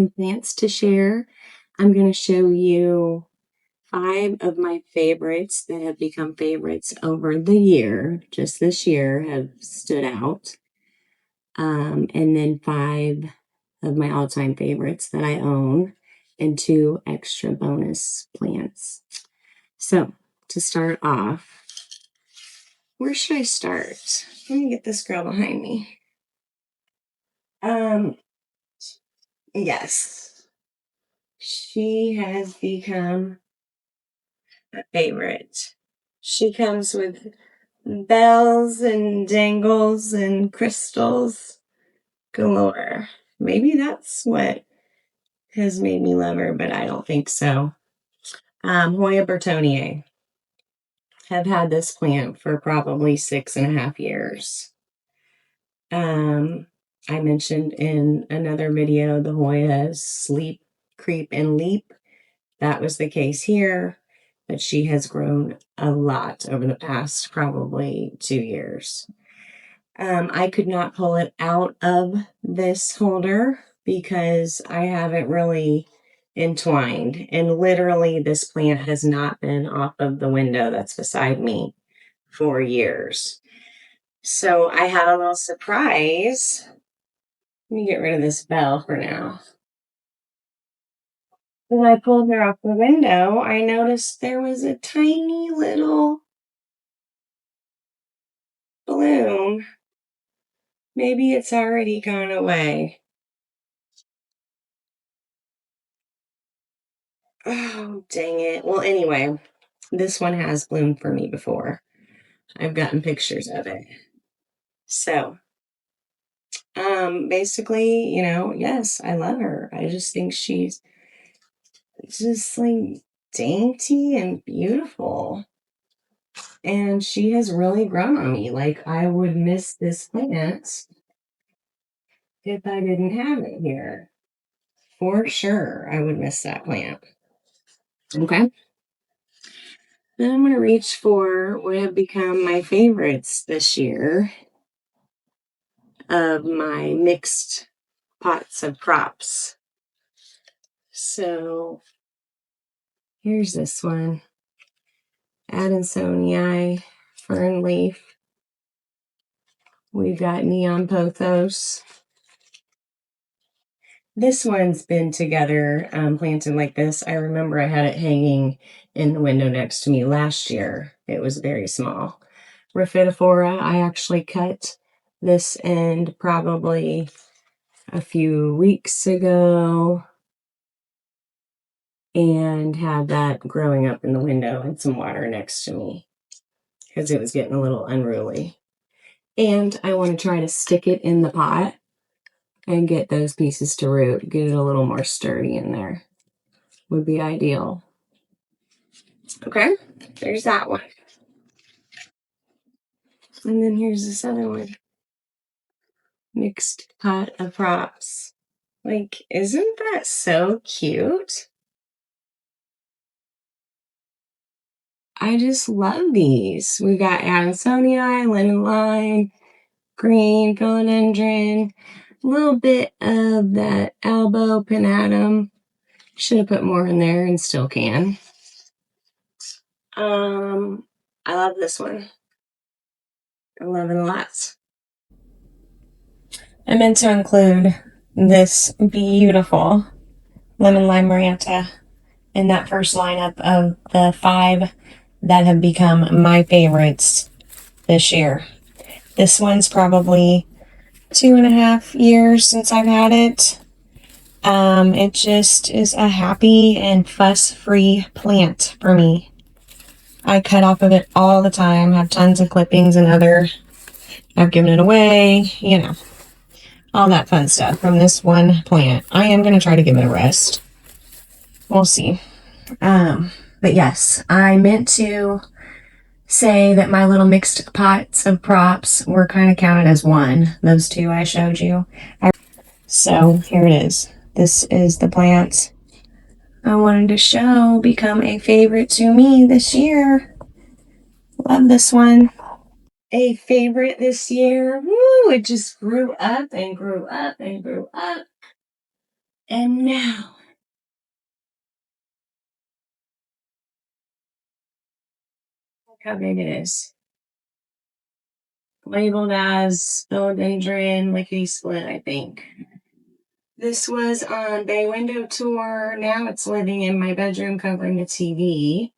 some plants to share. I'm going to show you 5 of my favorites that have become favorites over the year. Just this year have stood out. And then 5 of my all-time favorites that I own, and 2 extra bonus plants. So to start off, where should I start? Let me get this girl behind me. Yes, she has become a favorite. She comes with bells and dangles and crystals galore. Maybe that's what has made me love her, but I don't think so. Hoya Bertonier. Have had this plant for probably 6.5 years. I mentioned in another video the Hoya's sleep, creep, and leap. That was the case here, but she has grown a lot over the past probably 2 years. I could not pull it out of this holder because I haven't really entwined, and literally this plant has not been off of the window that's beside me for years. So I had a little surprise. Let me get rid of this bell for now. When I pulled her off the window, I noticed there was a tiny little bloom. Maybe it's already gone away. Oh, dang it. Well, anyway, this one has bloomed for me before. I've gotten pictures of it. So, basically, yes, I love her. I just think she's just like dainty and beautiful. And she has really grown on me. Like, I would miss this plant if I didn't have it here. For sure, I would miss that plant. Okay. Then I'm going to reach for what have become my favorites this year of my mixed pots of props. So here's this one. Adansonii fern leaf. We've got neon pothos. This one's been together, planted like this. I remember I had it hanging in the window next to me last year. It was very small. Rhaphidophora, I actually cut this end probably a few weeks ago and had that growing up in the window and some water next to me because it was getting a little unruly. And I want to try to stick it in the pot and get those pieces to root, get it a little more sturdy in there. Would be ideal. Okay, there's that one. And then here's this other one. Mixed pot of props. Like, isn't that so cute? I just love these. We got Adansonii, lemon lime, green philodendron, a little bit of that elbow pinatum. Should have put more in there and still can. I love this one. I love it a lot. I meant to include this beautiful lemon lime Marietta in that first lineup of the 5 that have become my favorites this year. This one's probably 2.5 years since I've had it. It just is a happy and fuss-free plant for me. I cut off of it all the time, have tons of clippings and I've given it away, all that fun stuff from this one plant. I am going to try to give it a rest. We'll see. But yes, I meant to say that my little mixed pots of props were kind of counted as one. Those 2 I showed you. So here it is. This is the plant I wanted to show become a favorite to me this year. Love this one. A favorite this year. Woo! It just grew up and grew up and grew up. And now, look how big it is. Labeled as philodendron lickety split, I think. This was on bay window tour. Now it's living in my bedroom covering the TV.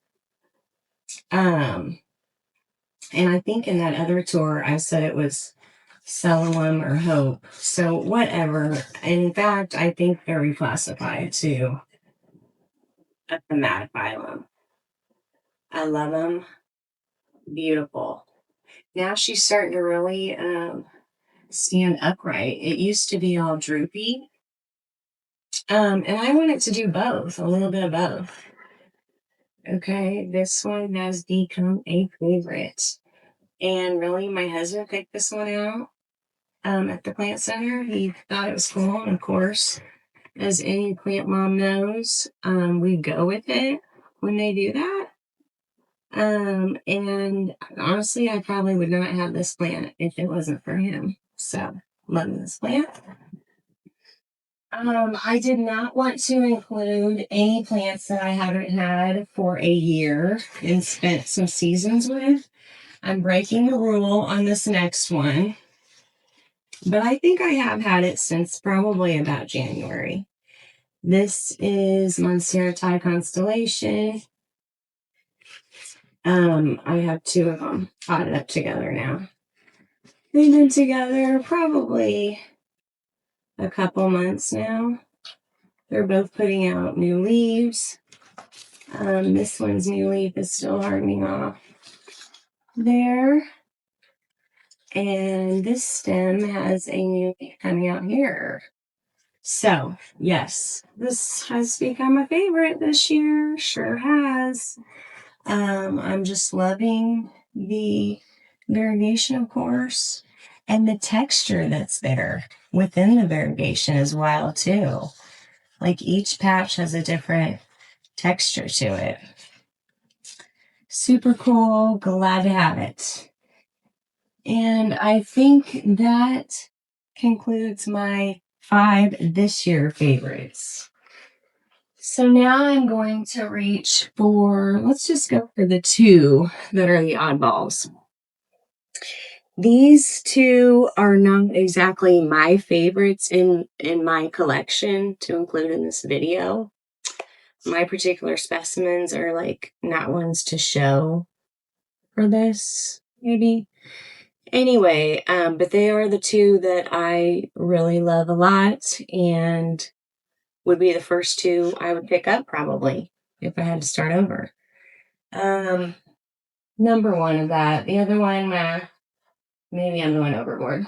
And I think in that other tour, I said it was Ceylon or Hope. So whatever. In fact, I think they're reclassified to a thematic phylum. I love them. Beautiful. Now she's starting to really stand upright. It used to be all droopy. And I wanted to do both, a little bit of both. Okay, this one has become a favorite. And really, my husband picked this one out at the plant center. He thought it was cool. And of course, as any plant mom knows, we go with it when they do that. And honestly, I probably would not have this plant if it wasn't for him. So, loving this plant. I did not want to include any plants that I haven't had for a year and spent some seasons with. I'm breaking the rule on this next one, but I think I have had it since probably about January. This is Monstera Constellation. I have two of them potted up together now. They've been together probably a couple months now. They're both putting out new leaves. This one's new leaf is still hardening off there. And this stem has a new leaf coming out here. So, yes, this has become a favorite this year. Sure has. I'm just loving the variegation, of course, and the texture that's there within the variegation as well, too. Like each patch has a different texture to it. Super cool. Glad to have it. And I think that concludes my 5 this year favorites. So now I'm going to reach for, let's just go for the 2 that are the oddballs. These 2 are not exactly my favorites in my collection to include in this video. My particular specimens are like not ones to show for this, maybe. Anyway, but they are the 2 that I really love a lot and would be the first 2 I would pick up probably if I had to start over. Number 1 of that. The other one, maybe I'm going overboard.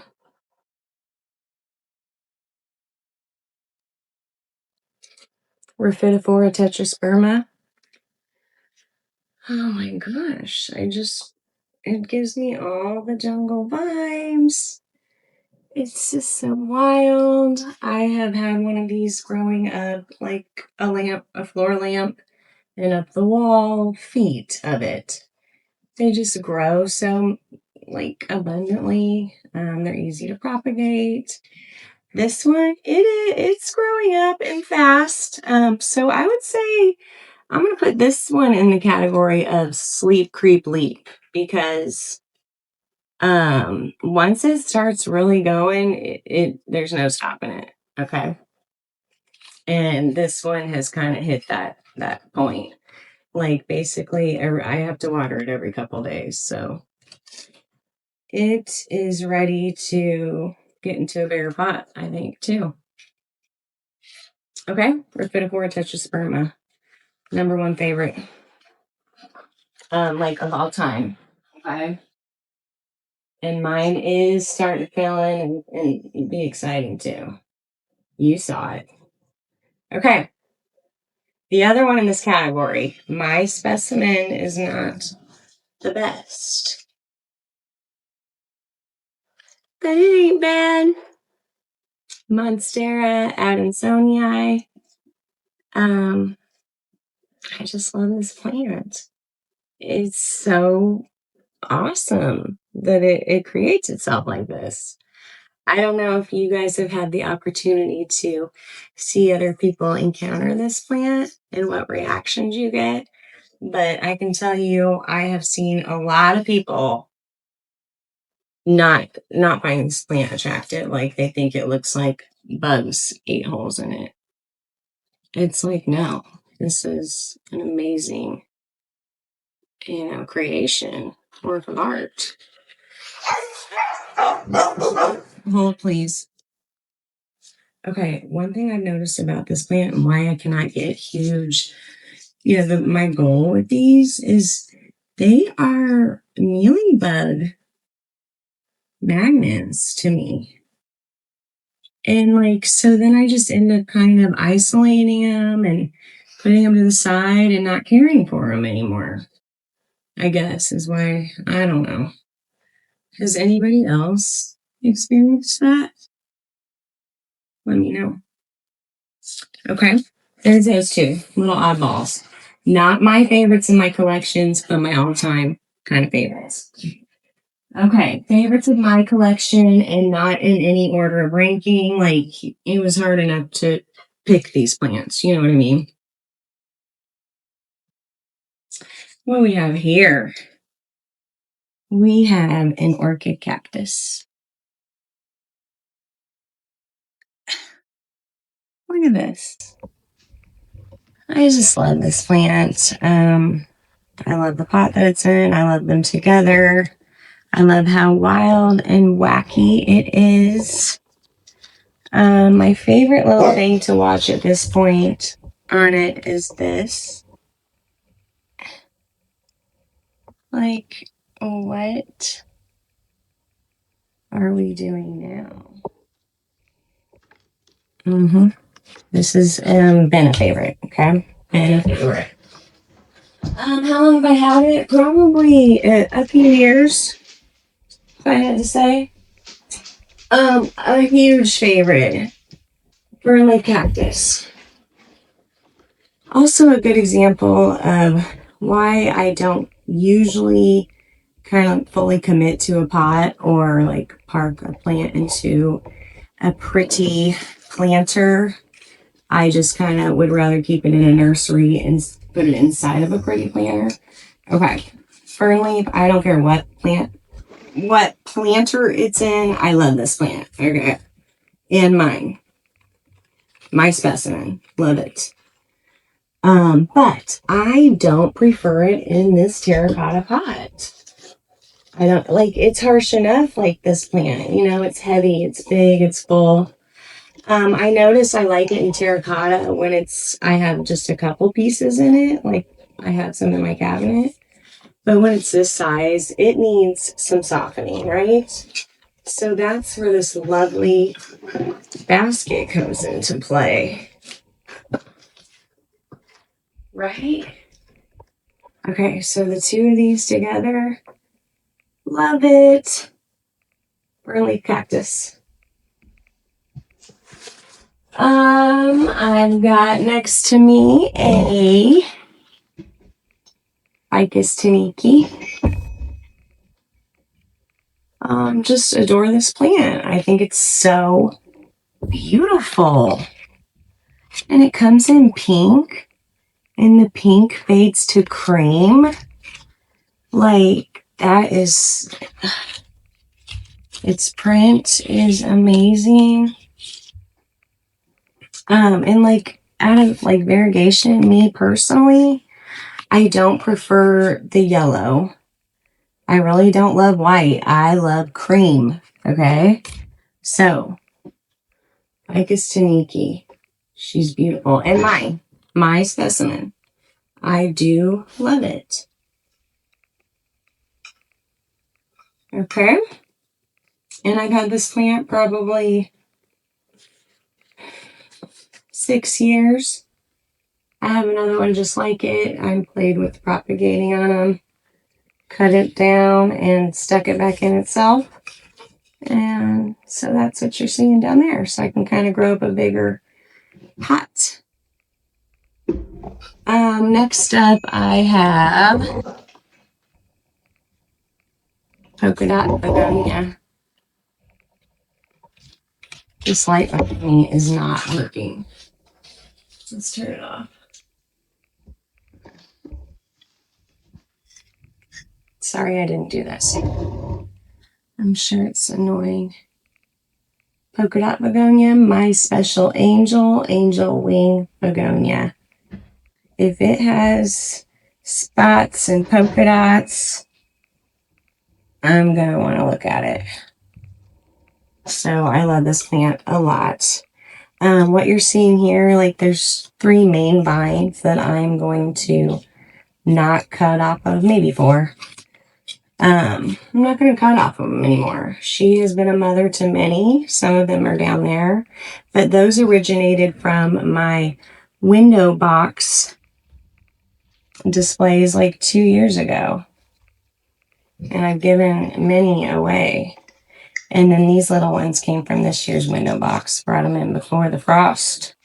Rhaphidophora tetrasperma. Oh my gosh, it gives me all the jungle vibes. It's just so wild. I have had one of these growing up, like a floor lamp, and up the wall, feet of it. They just grow so, like, abundantly. They're easy to propagate. This one, it's growing up and fast. So I would say I'm going to put this one in the category of sleep, creep, leap because once it starts really going, there's no stopping it. Okay. And this one has kind of hit that point. Like basically I have to water it every couple days. So it is ready to get into a bigger pot, I think, too. Okay. Rhaphidophora tetrasperma. Number 1 favorite. Like of all time. Okay. And mine is starting to fill in and be exciting too. You saw it. Okay. The other one in this category, my specimen is not the best. But it ain't bad. Monstera adansonii. I just love this plant. It's so awesome that it creates itself like this. I don't know if you guys have had the opportunity to see other people encounter this plant and what reactions you get, but I can tell you I have seen a lot of people not find this plant attractive. Like they think it looks like bugs ate holes in it. It's like, no, this is an amazing, creation, work of art. Hold, please. Okay, one thing I've noticed about this plant and why I cannot get huge, my goal with these is they are mealybug magnets to me. And like, so then I just end up kind of isolating them and putting them to the side and not caring for them anymore. I guess is why, I don't know. Has anybody else experienced that? Let me know. Okay. There's those two little oddballs. Not my favorites in my collections, but my all-time kind of favorites. Okay. Favorites of my collection and not in any order of ranking. Like, it was hard enough to pick these plants. You know what I mean? What do we have here? We have an orchid cactus. Look at this. I just love this plant. I love the pot that it's in. I love them together. I love how wild and wacky it is. My favorite little thing to watch at this point on it is this. Like, what are we doing now? This has been a favorite, okay? Been a favorite. How long have I had it? Probably a few years, if I had to say. A huge favorite. Burley cactus. Also a good example of why I don't usually kind of fully commit to a pot or like park a plant into a pretty planter. I just kind of would rather keep it in a nursery and put it inside of a pretty planter. Okay. Fern leaf, I don't care what planter it's in. I love this plant. Okay. And mine. My specimen. Love it. But I don't prefer it in this terracotta pot. I don't like it's harsh enough like this plant. It's heavy, it's big, it's full. I notice I like it in terracotta when I have just a couple pieces in it, like I have some in my cabinet. But when it's this size, it needs some softening, right? So that's where this lovely basket comes into play. Right? Okay, so the two of these together, love it. Burley cactus. I've got next to me a Ficus taniki. Just adore this plant. I think it's so beautiful. And it comes in pink, and the pink fades to cream. Like, that is, its print is amazing. And like, out of like variegation, me personally, I don't prefer the yellow. I really don't love white. I love cream. Okay. So, Ficus taniki. She's beautiful. And my specimen. I do love it. Okay. And I've had this plant probably 6 years. I have another one just like it. I played with propagating on them. Cut it down and stuck it back in itself. And so that's what you're seeing down there. So I can kind of grow up a bigger pot. Next up I have polka dot begonia. This light behind me is not working. Let's turn it off. Sorry I didn't do that soon. I'm sure it's annoying. Polka dot begonia, my special angel wing begonia. If it has spots and polka dots, I'm going to want to look at it. So I love this plant a lot. What you're seeing here, like there's 3 main vines that I'm going to not cut off of, maybe 4. I'm not going to cut off of them anymore. She has been a mother to many. Some of them are down there, but those originated from my window box displays like 2 years ago. And I've given many away. And then these little ones came from this year's window box. Brought them in before the frost.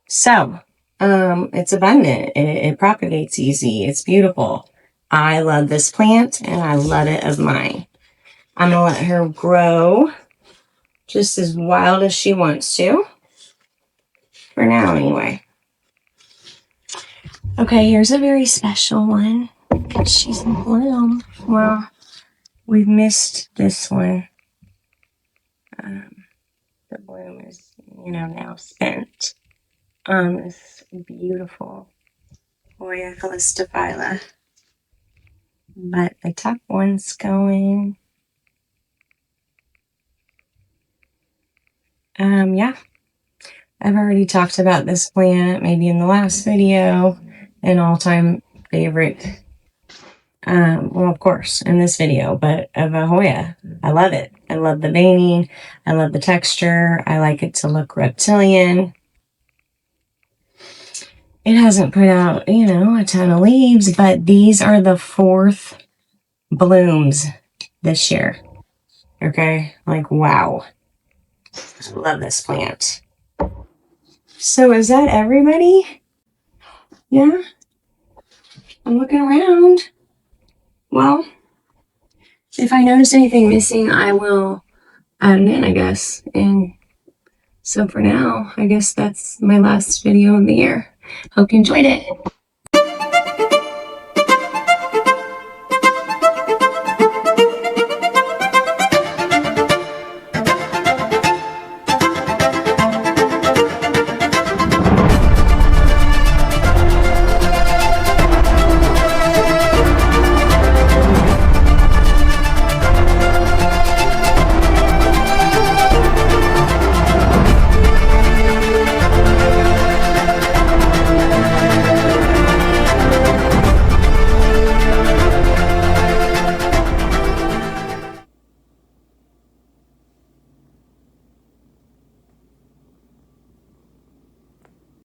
So, it's abundant. It propagates easy. It's beautiful. I love this plant and I love it of mine. I'm going to let her grow just as wild as she wants to. For now, anyway. Okay, here's a very special one. She's in bloom. Well, we've missed this one. The bloom is, now spent on this beautiful Hoya calistophylla. But the top one's going. Yeah. I've already talked about this plant maybe in the last video. An all-time favorite. Well, of course, in this video, but of a Hoya. I love it. I love the veining. I love the texture. I like it to look reptilian. It hasn't put out, a ton of leaves, but these are the 4th blooms this year. Okay? Like, wow. I love this plant. So is that everybody? Yeah? I'm looking around. Well, if I notice anything missing, I will add it in, I guess. And so for now, I guess that's my last video of the year. Hope you enjoyed it.